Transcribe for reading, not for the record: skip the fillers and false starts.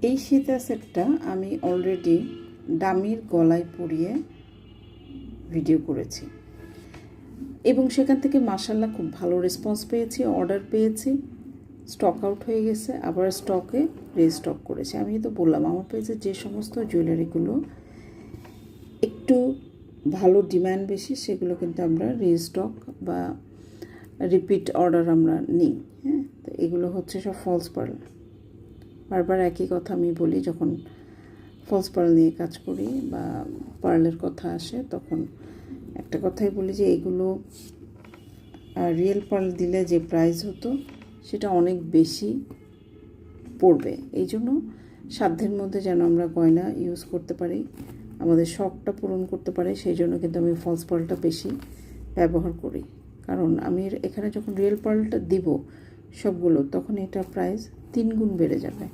এই সীতা সেটটা আমি অলরেডি ডামির গলায় পরিয়ে ভিডিও করেছি এবং সেখান থেকে মাশাআল্লাহ খুব ভালো রেসপন্স পেয়েছি, অর্ডার পেয়েছি, স্টক আউট হয়ে গেছে, আবার স্টকে রিস্টক করেছি। আমি তো বললাম আমার পেজে যে সমস্ত জুয়েলারিগুলো একটু ভালো ডিমান্ড বেশি সেগুলো কিন্তু আমরা রিস্টক বা রিপিট অর্ডার আমরা নিই। হ্যাঁ, তো এগুলো হচ্ছে সব ফলস পার্ল। বারবার একই কথা আমি বলি, যখন ফলস পার্ল নিয়ে কাজ করি বা পার্লের কথা আসে তখন একটা কথাই বলি যে এগুলো রিয়েল পার্ল দিলে যে প্রাইস হতো সেটা অনেক বেশি পড়বে। এই জন্য সাধ্যের মধ্যে যেন আমরা গয়না ইউজ করতে পারি, আমাদের শখটা পূরণ করতে পারি, সেই জন্য কিন্তু আমি ফলস পার্লটা বেশি ব্যবহার করি। কারণ আমি এখানে যখন রিয়েল পার্লটা দিব সবগুলো, তখন এটা প্রাইস 3 গুণ বেড়ে যাবে।